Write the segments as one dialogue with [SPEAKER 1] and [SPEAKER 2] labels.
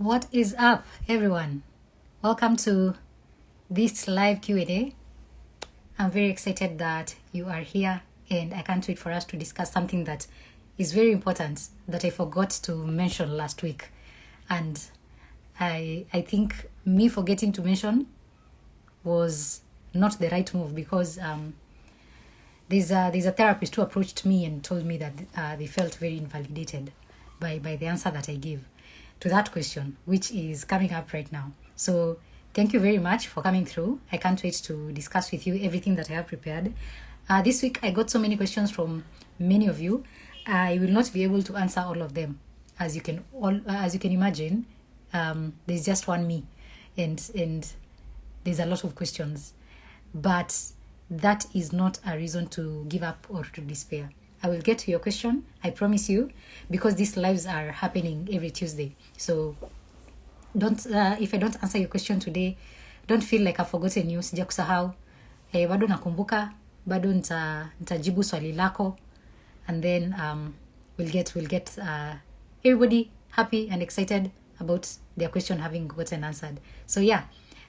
[SPEAKER 1] What is up, everyone? Welcome to this live Q&A. I'm very excited that you are here, and I can't wait for us to discuss something that is very important that I forgot to mention last week. And I think me forgetting to mention was not the right move, because there's a therapist who approached me and told me that they felt very invalidated by the answer that I gave to that question, which is coming up right now. So thank you very much for coming through. I can't wait to discuss with you everything that I have prepared. This week I got so many questions from many of you. I will not be able to answer all of them. As you can imagine, there's just one me, and there's a lot of questions. But that is not a reason to give up or to despair. I will get to your question, I promise you, because these lives are happening every Tuesday. So don't if I don't answer your question today, don't feel like I've forgotten you. Sijakusahau. Bado nakumbuka, bado nitajibu swali lako, and then we'll get everybody happy and excited about their question having gotten answered. So yeah,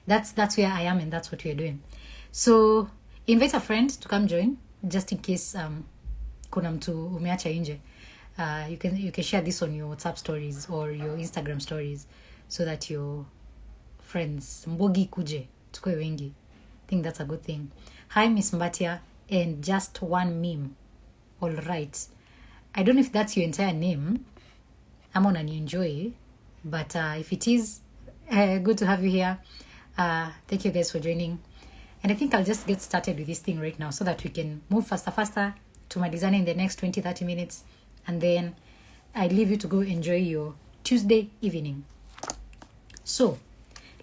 [SPEAKER 1] that's where I am, and that's what we are doing. So invite a friend to come join, just in case kuna mtu umeacha nje. You can share this on your WhatsApp stories or your Instagram stories, so that your friends mbogi kuje tukue wengi. I think that's a good thing. Hi Miss Mbatia, and just one meme. All right, I don't know if that's your entire name. I'm on an enjoy, but if it is, good to have you here. Thank you guys for joining, and I think I'll just get started with this thing right now, so that we can move faster to my design in the next 20-30 minutes, and then I leave you to go enjoy your Tuesday evening. So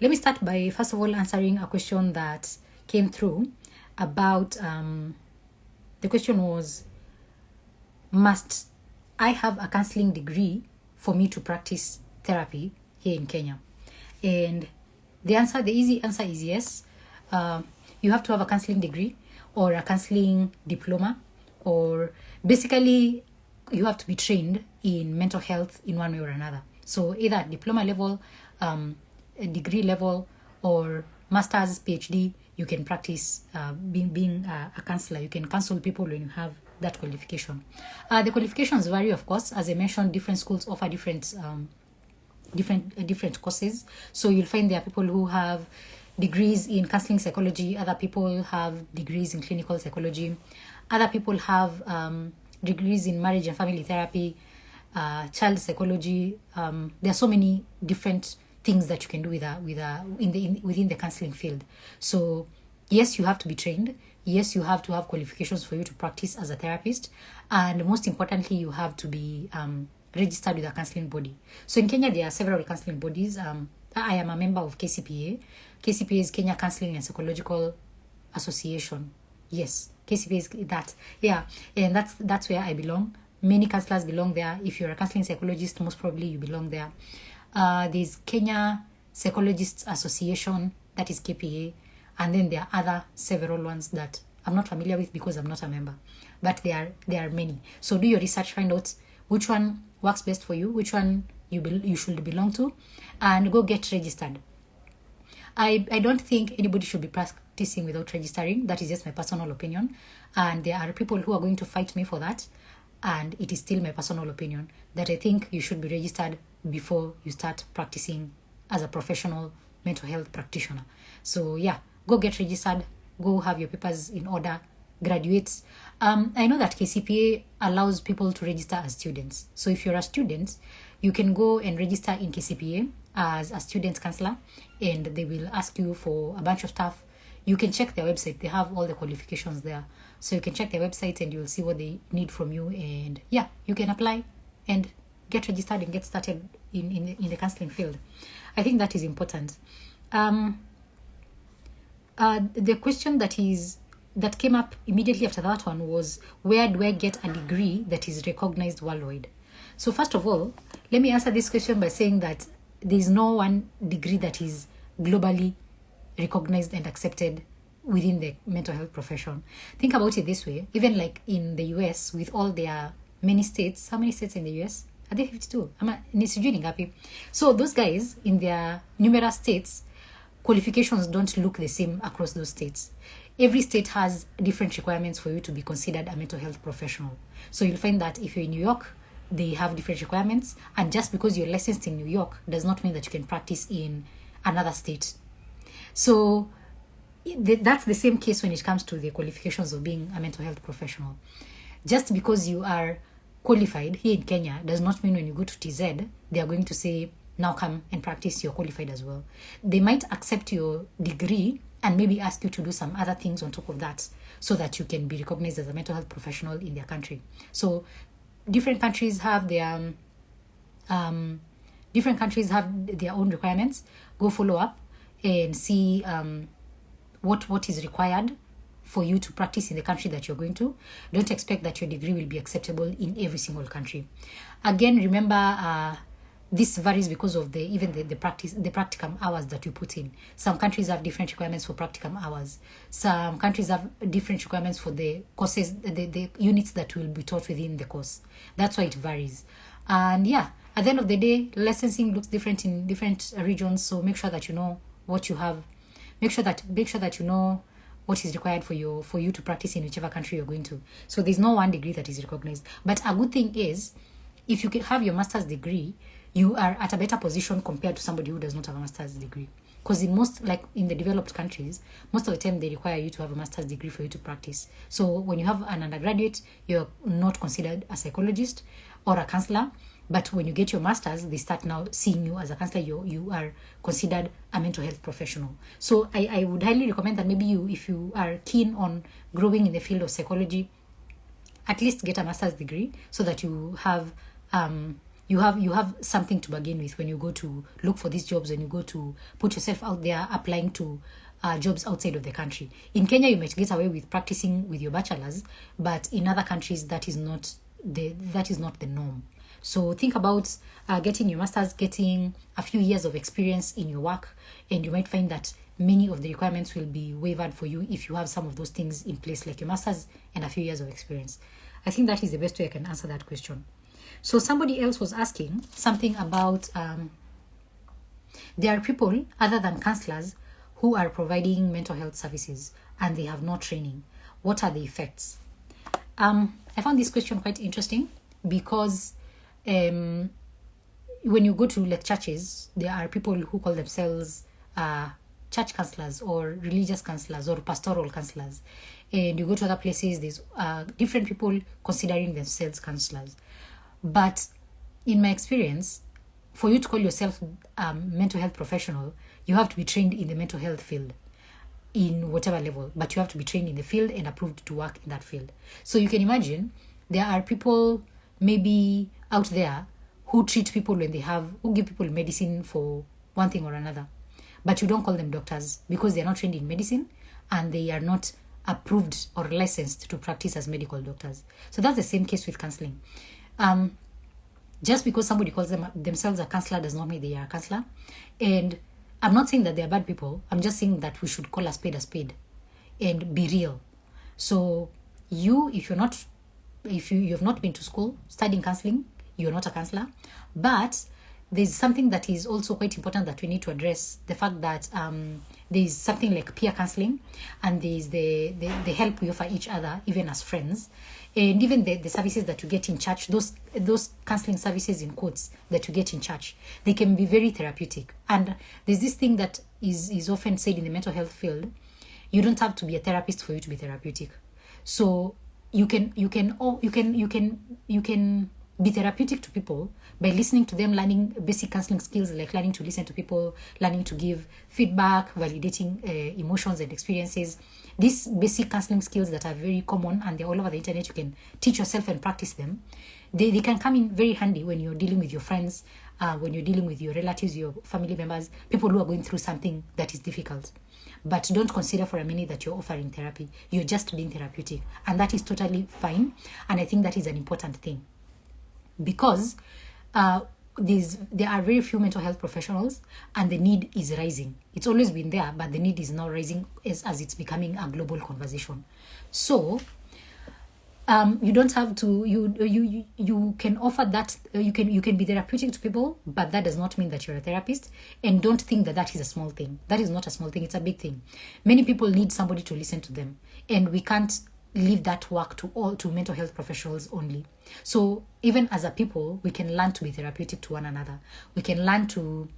[SPEAKER 1] let me start by first of all answering a question that came through about the question was, must I have a counseling degree for me to practice therapy here in Kenya? And the easy answer is yes. You have to have a counseling degree or a counseling diploma, or basically you have to be trained in mental health in one way or another. So either at diploma level, a degree level, or master's, PhD, you can practice being a counselor. You can counsel people when you have that qualification. The qualifications vary, of course. As I mentioned, different schools offer different courses. So you'll find there are people who have degrees in counseling psychology, other people have degrees in clinical psychology, other people have degrees in marriage and family therapy, child psychology. There are so many different things that you can do within the counseling field. So yes, you have to be trained. Yes, you have to have qualifications for you to practice as a therapist, and most importantly, you have to be registered with a counseling body. So in Kenya, there are several counseling bodies. I am a member of KCPA. KCPA is Kenya Counseling and Psychological Association. Yes, KCPA is that. Yeah, and that's where I belong. Many counselors belong there. If you're a counseling psychologist, most probably you belong there. There's Kenya Psychologists Association, that is KPA, and then there are other several ones that I'm not familiar with because I'm not a member, but there are many. So do your research, find out which one works best for you, which one you should belong to, and go get registered. I don't think anybody should be practicing without registering. That is just my personal opinion, and there are people who are going to fight me for that, and it is still my personal opinion that I think you should be registered before you start practicing as a professional mental health practitioner. So yeah, go get registered, go have your papers in order, graduate. I know that KCPA allows people to register as students. So if you're a student, you can go and register in KCPA as a student counselor, and they will ask you for a bunch of stuff. You can check their website. They have all the qualifications there. So you can check their website and you'll see what they need from you. And yeah, you can apply and get registered and get started in the counseling field. I think that is important. The question that came up immediately after that one was, where do I get a degree that is recognized worldwide? So first of all, let me answer this question by saying that there is no one degree that is globally recognized and accepted within the mental health profession. Think about it this way. Even like in the US, with all their many states, how many states in the US? Are they 52? Ni sijui ni ngapi. So those guys in their numerous states, qualifications don't look the same across those states. Every state has different requirements for you to be considered a mental health professional. So you'll find that if you're in New York, they have different requirements. And just because you're licensed in New York does not mean that you can practice in another state. So that's the same case when it comes to the qualifications of being a mental health professional. Just because you are qualified here in Kenya does not mean when you go to TZ, they are going to say, now come and practice, you're qualified as well. They might accept your degree and maybe ask you to do some other things on top of that so that you can be recognized as a mental health professional in their country. So different countries have their own requirements. Go follow up and see what is required for you to practice in the country that you're going to. Don't expect that your degree will be acceptable in every single country. Again, remember, this varies because of the practicum hours that you put in. Some countries have different requirements for practicum hours. Some countries have different requirements for the courses, the units that will be taught within the course. That's why it varies. And yeah, at the end of the day, licensing looks different in different regions. So make sure that you know what you have. Make sure that you know what is required for you to practice in whichever country you're going to. So there's no one degree that is recognized. But a good thing is, if you can have your master's degree, you are at a better position compared to somebody who does not have a master's degree. Because in the developed countries, most of the time they require you to have a master's degree for you to practice. So when you have an undergraduate, you're not considered a psychologist or a counselor. But when you get your master's, they start now seeing you as a counselor. You are considered a mental health professional. So I would highly recommend that maybe if you are keen on growing in the field of psychology, at least get a master's degree so that you have something to begin with when you go to look for these jobs and you go to put yourself out there applying to jobs outside of the country. In Kenya, you might get away with practicing with your bachelor's, but in other countries, that is not the norm. So think about getting your master's, getting a few years of experience in your work, and you might find that many of the requirements will be waived for you if you have some of those things in place, like your master's and a few years of experience. I think that is the best way I can answer that question. So somebody else was asking something about there are people other than counselors who are providing mental health services and they have no training. What are the effects? I found this question quite interesting because when you go to churches, there are people who call themselves church counselors or religious counselors or pastoral counselors. And you go to other places, there's different people considering themselves counselors. But in my experience, for you to call yourself a mental health professional, you have to be trained in the mental health field in whatever level, but you have to be trained in the field and approved to work in that field. So you can imagine there are people maybe out there who treat people who give people medicine for one thing or another, but you don't call them doctors because they're not trained in medicine and they are not approved or licensed to practice as medical doctors. So that's the same case with counseling. Just because somebody calls themselves a counselor does not mean they are a counselor. And I'm not saying that they are bad people. I'm just saying that we should call a spade and be real. So if you have not been to school studying counseling, you're not a counselor. But there's something that is also quite important that we need to address, the fact that there's something like peer counseling, and there's the help we offer each other, even as friends, and even the services that you get in church, those counseling services in quotes that you get in church, they can be very therapeutic. And there's this thing that is often said in the mental health field: you don't have to be a therapist for you to be therapeutic. So you can be therapeutic to people by listening to them, learning basic counseling skills like learning to listen to people, learning to give feedback, validating emotions and experiences. These basic counseling skills that are very common and they're all over the internet, you can teach yourself and practice them. They can come in very handy when you're dealing with your friends, when you're dealing with your relatives, your family members, people who are going through something that is difficult. But don't consider for a minute that you're offering therapy. You're just being therapeutic. And that is totally fine. And I think that is an important thing. Because there are very few mental health professionals and the need is rising. It's always been there, but the need is now rising as it's becoming a global conversation. So You don't have to. You can offer that. You can be therapeutic to people, but that does not mean that you're a therapist. And don't think that that is a small thing. That is not a small thing. It's a big thing. Many people need somebody to listen to them, and we can't leave that work to mental health professionals only. So even as a people, we can learn to be therapeutic to one another. We can learn to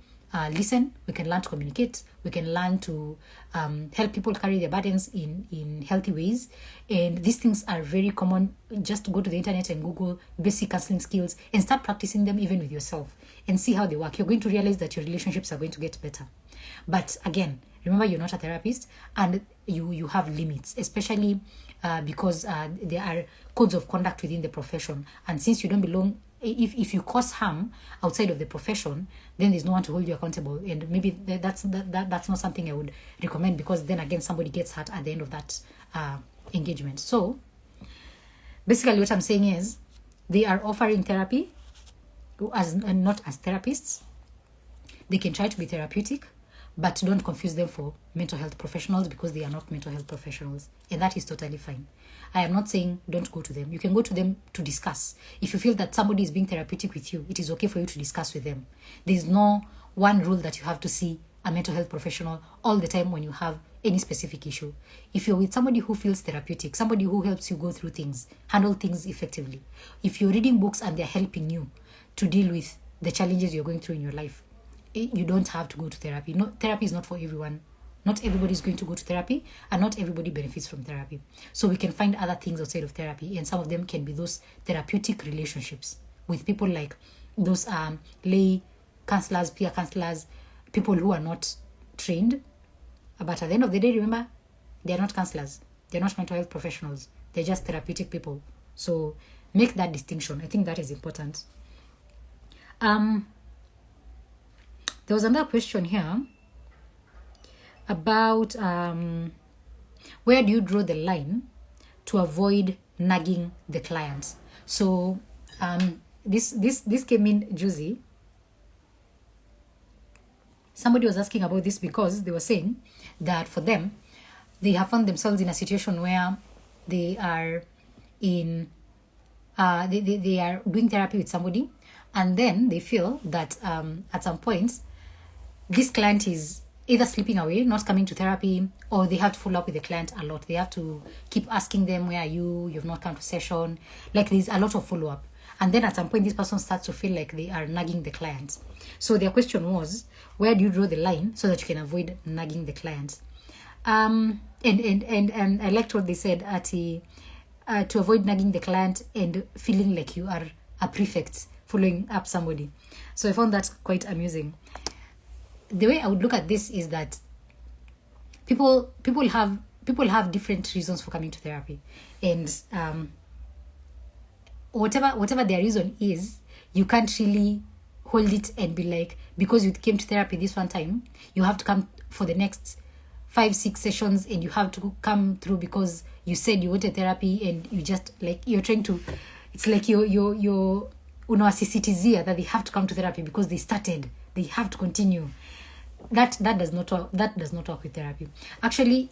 [SPEAKER 1] listen. We can learn to communicate. We can learn to help people carry their burdens in healthy ways. And these things are very common. Just go to the internet and Google basic counseling skills and start practicing them even with yourself and see how they work. You're going to realize that your relationships are going to get better. But again, remember, you're not a therapist, and you have limits, especially because there are codes of conduct within the profession. And since you don't belong, if you cause harm outside of the profession, then there's no one to hold you accountable. And maybe that's not something I would recommend, because then again, somebody gets hurt at the end of that engagement. So basically what I'm saying is, they are offering therapy as not as therapists. They can try to be therapeutic, but don't confuse them for mental health professionals, because they are not mental health professionals. And that is totally fine. I am not saying don't go to them. You can go to them to discuss. If you feel that somebody is being therapeutic with you, it is okay for you to discuss with them. There is no one rule that you have to see a mental health professional all the time when you have any specific issue. If you're with somebody who feels therapeutic, somebody who helps you go through things, handle things effectively, if you're reading books and they're helping you to deal with the challenges you're going through in your life, you don't have to go to therapy. No, therapy is not for everyone. Not everybody is going to go to therapy, and not everybody benefits from therapy. So we can find other things outside of therapy, and some of them can be those therapeutic relationships with people like those lay counselors, peer counselors, people who are not trained. But at the end of the day, remember, they are not counselors. They're not mental health professionals. They're just therapeutic people. So make that distinction. I think that is important. There was another question here about where do you draw the line to avoid nagging the clients. So this came in juicy. Somebody was asking about this because they were saying that for them, they have found themselves in a situation where they are in they are doing therapy with somebody, and then they feel that at some point this client is either slipping away, not coming to therapy, or they have to follow up with the client a lot. They have to keep asking them, where are you? You've not come to session. Like, there's a lot of follow-up. And then at some point, this person starts to feel like they are nagging the client. So their question was, where do you draw the line so that you can avoid nagging the client? And I liked what they said, to avoid nagging the client and feeling like you are a prefect following up somebody. So I found that quite amusing. The way I would look at this is that people have different reasons for coming to therapy, and whatever their reason is, you can't really hold it and be like, because you came to therapy this one time, you have to come for the next 5-6 sessions, and you have to come through because you said you wanted therapy, and you just, like, you're trying to, it's like you're unawasisitizia that they have to come to therapy because they have to continue. That does not work with therapy. Actually,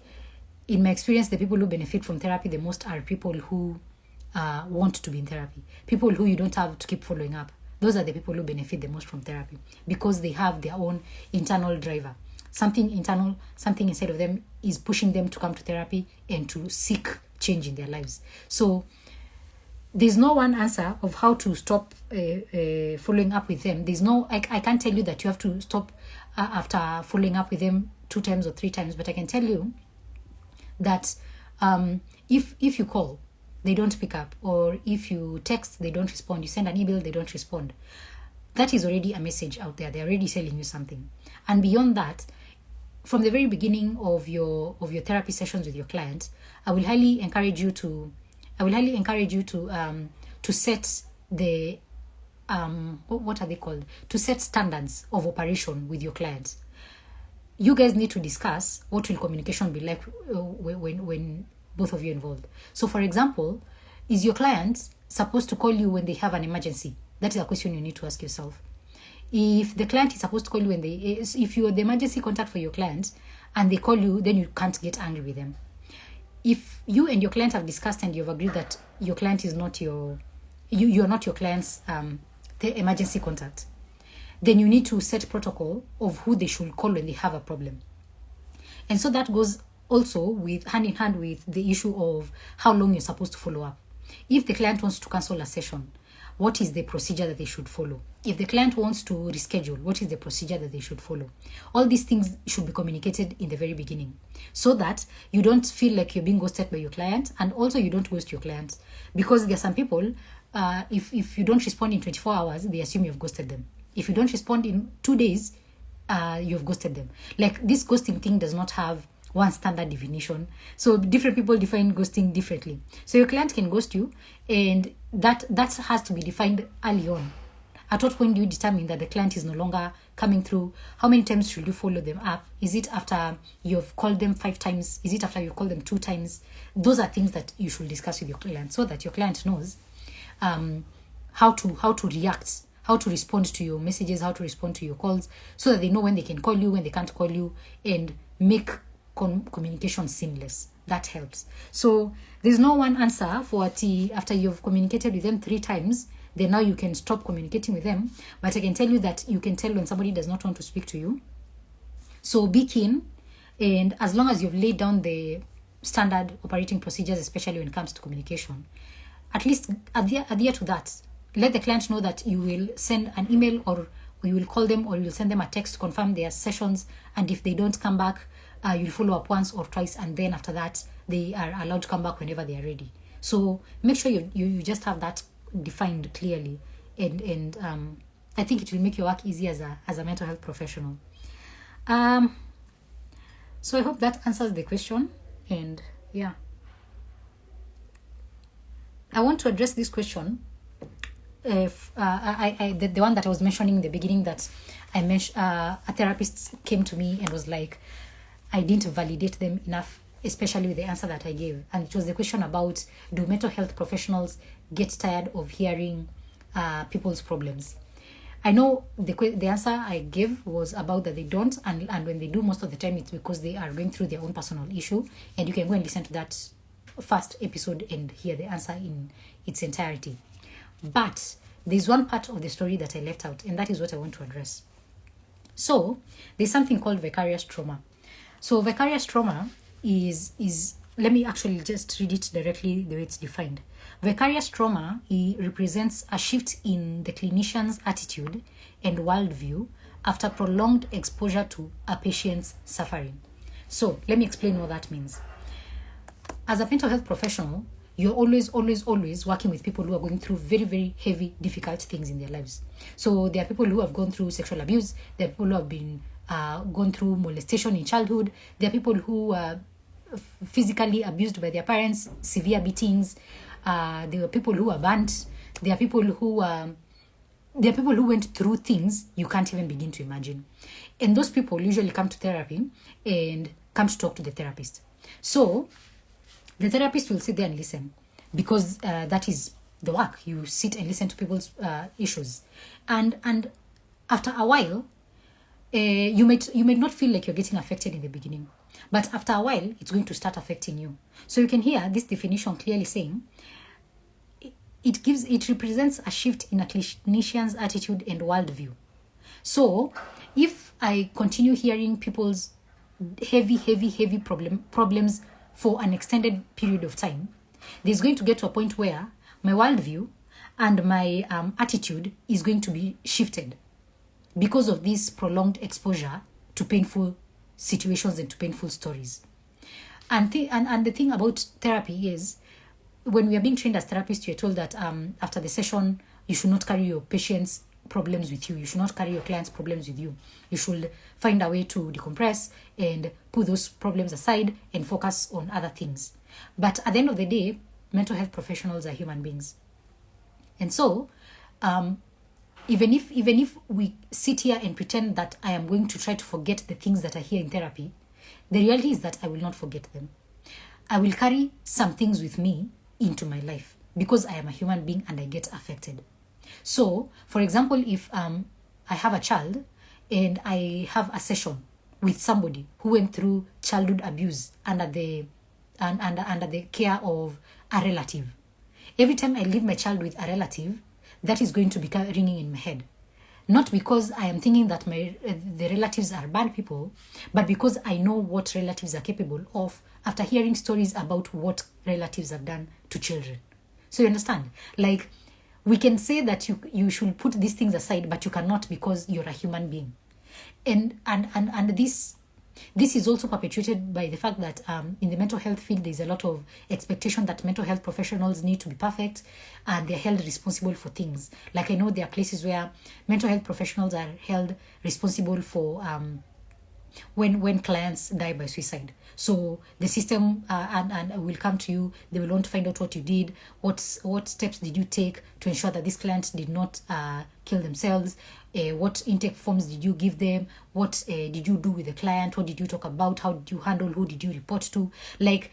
[SPEAKER 1] in my experience, the people who benefit from therapy the most are people who want to be in therapy. People who you don't have to keep following up. Those are the people who benefit the most from therapy, because they have their own internal driver. Something internal, something inside of them is pushing them to come to therapy and to seek change in their lives. So there's no one answer of how to stop following up with them. There's no, I can't tell you that you have to stop after following up with them 2 times or 3 times, but I can tell you that if you call, they don't pick up, or if you text, they don't respond, you send an email, they don't respond, that is already a message out there. They're already selling you something. And beyond that, from the very beginning of your therapy sessions with your clients, I will highly encourage you to set the what are they called? To set standards of operation with your clients. You guys need to discuss what will communication be like when both of you are involved. So, for example, is your client supposed to call you when they have an emergency? That is a question you need to ask yourself. If the client is supposed to call you if you are the emergency contact for your client and they call you, then you can't get angry with them. if you and your client have discussed and you've agreed that your client is not you're not your client's the emergency contact, then you need to set protocol of who they should call when they have a problem. And so that goes also with hand in hand with the issue of how long you're supposed to follow up. If the client wants to cancel a session, what is the procedure that they should follow? If the client wants to reschedule, what is the procedure that they should follow? All these things should be communicated in the very beginning so that you don't feel like you're being ghosted by your client, and also you don't ghost your client. Because there are some people, if you don't respond in 24 hours, they assume you've ghosted them. If you don't respond in 2 days, you've ghosted them. Like, this ghosting thing does not have one standard definition. So different people define ghosting differently. So your client can ghost you, and that has to be defined early on. At what point do you determine that the client is no longer coming through? How many times should you follow them up? Is it after you've called them 5 times? Is it after you've called them 2 times? Those are things that you should discuss with your client so that your client knows how to react, how to respond to your messages, how to respond to your calls, so that they know when they can call you, when they can't call you, and make communication seamless. That helps. So there's no one answer for after you've communicated with them 3 times, then now you can stop communicating with them. But I can tell you that you can tell when somebody does not want to speak to you. So be keen, and as long as you've laid down the standard operating procedures, especially when it comes to communication, at least adhere to that. Let the client know that you will send an email, or you will call them, or you will send them a text to confirm their sessions, and if they don't come back, you'll follow up once or twice, and then after that they are allowed to come back whenever they are ready. So make sure you just have that defined clearly, and I think it will make your work easy as a mental health professional. So I hope that answers the question, and yeah, I want to address this question. If the one that I was mentioning in the beginning, that I mentioned, a therapist came to me and was like, I didn't validate them enough, especially with the answer that I gave. And it was the question about, do mental health professionals get tired of hearing people's problems? I know the answer I gave was about that they don't, and when they do, most of the time it's because they are going through their own personal issue, and you can go and listen to that first episode and hear the answer in its entirety. But there's one part of the story that I left out, and that is what I want to address. So there's something called vicarious trauma. So vicarious trauma is let me actually just read it directly the way it's defined. Vicarious trauma, it represents a shift in the clinician's attitude and worldview after prolonged exposure to a patient's suffering. So let me explain what that means. As a mental health professional, you're always working with people who are going through very, very heavy, difficult things in their lives. So there are people who have gone through sexual abuse. There are people who have been gone through molestation in childhood. There are people who are physically abused by their parents, severe beatings. There are people who are burnt. There are people who went through things you can't even begin to imagine. And those people usually come to therapy and come to talk to the therapist. So the therapist will sit there and listen, because that is the work. You sit and listen to people's issues, and after a while, you might not feel like you're getting affected in the beginning, but after a while, it's going to start affecting you. So you can hear this definition clearly saying it represents a shift in a clinician's attitude and worldview. So if I continue hearing people's heavy problems for an extended period of time, there's going to get to a point where my worldview and my attitude is going to be shifted because of this prolonged exposure to painful situations and to painful stories. And the thing about therapy is, when we are being trained as therapists, you're told that after the session, you should not carry your patient's problems with you. You should not carry your client's problems with you. You should find a way to decompress and put those problems aside and focus on other things. But at the end of the day, mental health professionals are human beings. And so, even if we sit here and pretend that I am going to try to forget the things that are here in therapy, the reality is that I will not forget them. I will carry some things with me into my life because I am a human being and I get affected. So, for example, if I have a child and I have a session with somebody who went through childhood abuse under the under the care of a relative. Every time I leave my child with a relative, that is going to be ringing in my head. Not because I am thinking that the relatives are bad people, but because I know what relatives are capable of after hearing stories about what relatives have done to children. So you understand? Like, we can say that you should put these things aside, but you cannot, because you're a human being. And this is also perpetuated by the fact that in the mental health field, there's a lot of expectation that mental health professionals need to be perfect and they're held responsible for things. Like, I know there are places where mental health professionals are held responsible for when clients die by suicide. So the system and will come to you. They will want to find out what you did, what steps did you take to ensure that this client did not kill themselves, what intake forms did you give them, what did you do with the client, what did you talk about, how did you handle, who did you report to. Like,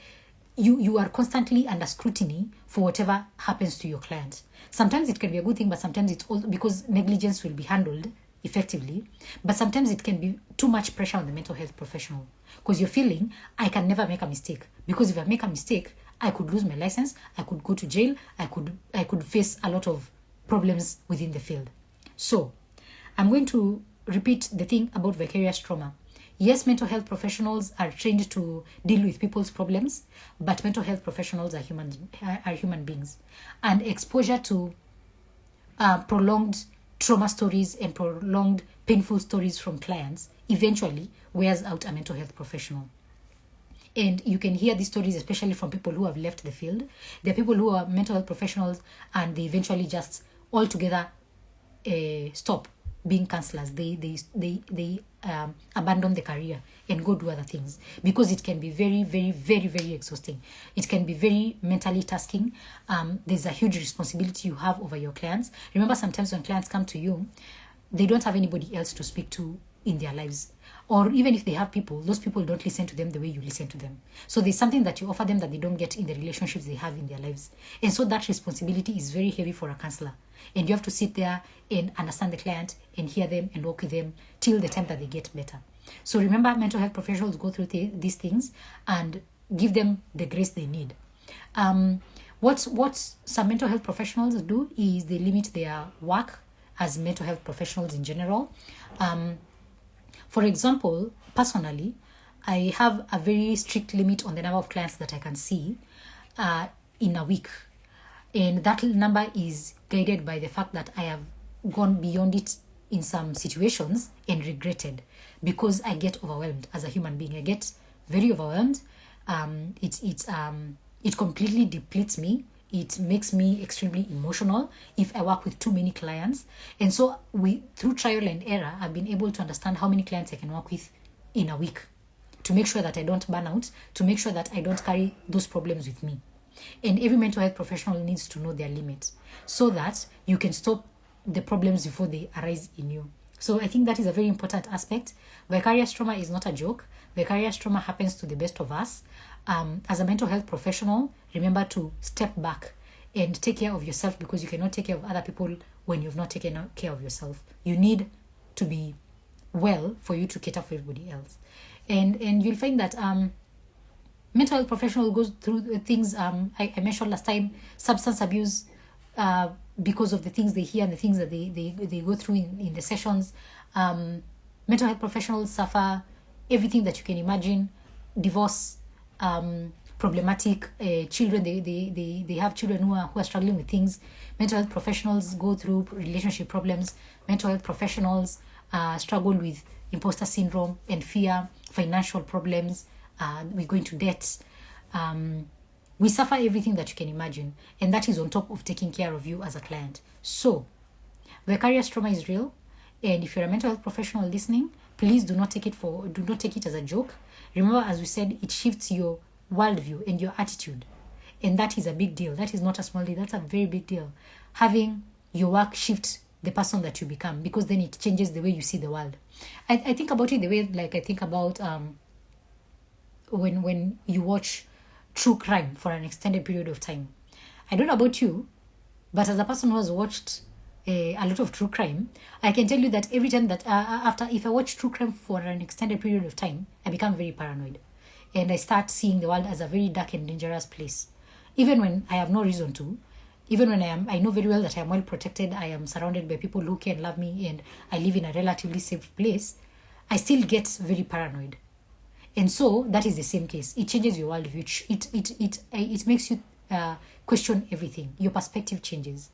[SPEAKER 1] you are constantly under scrutiny for whatever happens to your client. Sometimes it can be a good thing, but sometimes it's all because negligence will be handled effectively, but sometimes it can be too much pressure on the mental health professional, because you're feeling, I can never make a mistake, because if I make a mistake, I could lose my license, I could go to jail, I could face a lot of problems within the field. So I'm going to repeat the thing about vicarious trauma. Yes, mental health professionals are trained to deal with people's problems, but mental health professionals are human beings, and exposure to prolonged trauma stories and prolonged painful stories from clients eventually wears out a mental health professional. And you can hear these stories, especially from people who have left the field. There are people who are mental health professionals and they eventually just altogether stop being counselors. They abandon the career and go do other things, because it can be very, very, very, very exhausting. It can be very mentally tasking. There's a huge responsibility you have over your clients. Remember, sometimes when clients come to you, they don't have anybody else to speak to in their lives. Or even if they have people, those people don't listen to them the way you listen to them. So there's something that you offer them that they don't get in the relationships they have in their lives. And so that responsibility is very heavy for a counselor. And you have to sit there and understand the client and hear them and work with them till the time that they get better. So remember, mental health professionals go through these things, and give them the grace they need. What some mental health professionals do is they limit their work as mental health professionals in general. For example, personally, I have a very strict limit on the number of clients that I can see in a week. And that number is guided by the fact that I have gone beyond it in some situations and regretted, because I get overwhelmed as a human being. I get very overwhelmed. It completely depletes me. It makes me extremely emotional if I work with too many clients. And so through trial and error, I've been able to understand how many clients I can work with in a week, to make sure that I don't burn out, to make sure that I don't carry those problems with me. And every mental health professional needs to know their limits, so that you can stop the problems before they arise in you. So I think that is a very important aspect. Vicarious trauma is not a joke. Vicarious trauma happens to the best of us. As a mental health professional, remember to step back and take care of yourself, because you cannot take care of other people when you've not taken care of yourself. You need to be well for you to cater for everybody else. And you'll find that mental health professional goes through things I mentioned last time, substance abuse, because of the things they hear and the things that they go through in the sessions. Mental health professionals suffer everything that you can imagine: divorce, problematic children. They have children who are struggling with things. Mental health professionals go through relationship problems. Mental health professionals struggle with imposter syndrome and fear, financial problems. We go into debt. We suffer everything that you can imagine, and that is on top of taking care of you as a client. So vicarious trauma is real, and if you're a mental health professional listening, please do not take it as a joke. Remember, as we said, it shifts your worldview and your attitude, and that is a big deal. That is not a small deal. That's a very big deal. Having your work shift the person that you become, because then it changes the way you see the world. I think about it the way, like, I think about when you watch true crime for an extended period of time. I don't know about you, but as a person who has watched a lot of true crime, I can tell you that every time that if I watch true crime for an extended period of time, I become very paranoid. and I start seeing the world as a very dark and dangerous place, even when I have no reason to. Even when I know very well that I am well protected, I am surrounded by people who can love me, and I live in a relatively safe place, I still get very paranoid. And so that is the same case. It changes your worldview. It makes you question everything. Your perspective changes.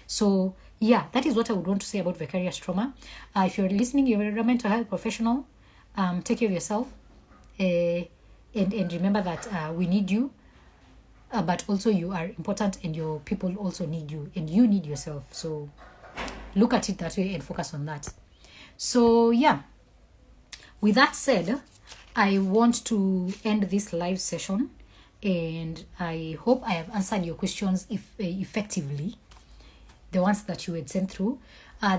[SPEAKER 1] So yeah, that is what I would want to say about vicarious trauma. If you're listening, you're a mental health professional, take care of yourself, and remember that we need you. But also you are important, and your people also need you, and you need yourself. So look at it that way and focus on that. So yeah, with that said, I want to end this live session, and I hope I have answered your questions effectively, the ones that you had sent through.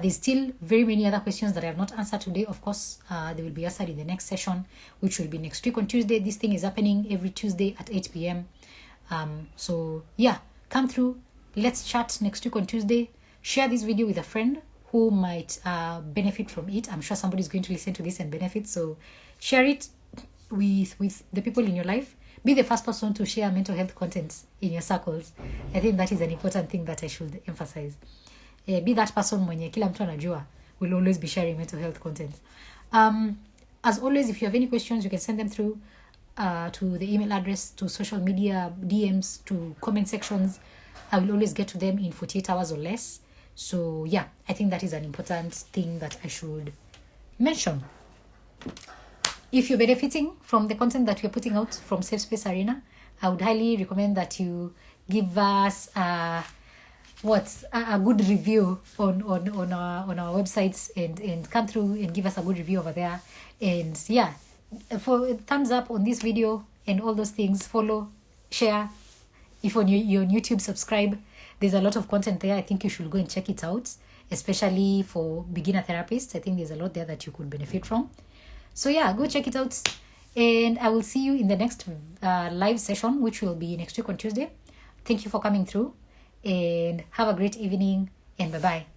[SPEAKER 1] There's still very many other questions that I have not answered today. Of course, they will be answered in the next session, which will be next week on Tuesday. This thing is happening every Tuesday at 8 p.m. So yeah, come through. Let's chat next week on Tuesday. Share this video with a friend who might benefit from it. I'm sure somebody's going to listen to this and benefit. So share it with the people in your life. Be the first person to share mental health content in your circles. I think that is an important thing that I should emphasize. Be that person mwenye kila mtu anajua will always be sharing mental health content. As always, if you have any questions, you can send them through to the email address, to social media, DMs, to comment sections. I will always get to them in 48 hours or less. So yeah, I think that is an important thing that I should mention. If you're benefiting from the content that we're putting out from Safe Space Arena, I would highly recommend that you give us a good review on our websites, and come through and give us a good review over there. And yeah, for thumbs up on this video and all those things. Follow, share. If you're on YouTube, subscribe. There's a lot of content there. I think you should go and check it out, especially for beginner therapists. I think there's a lot there that you could benefit from. So yeah, go check it out, and I will see you in the next live session, which will be next week on Tuesday. Thank you for coming through, and have a great evening, and bye-bye.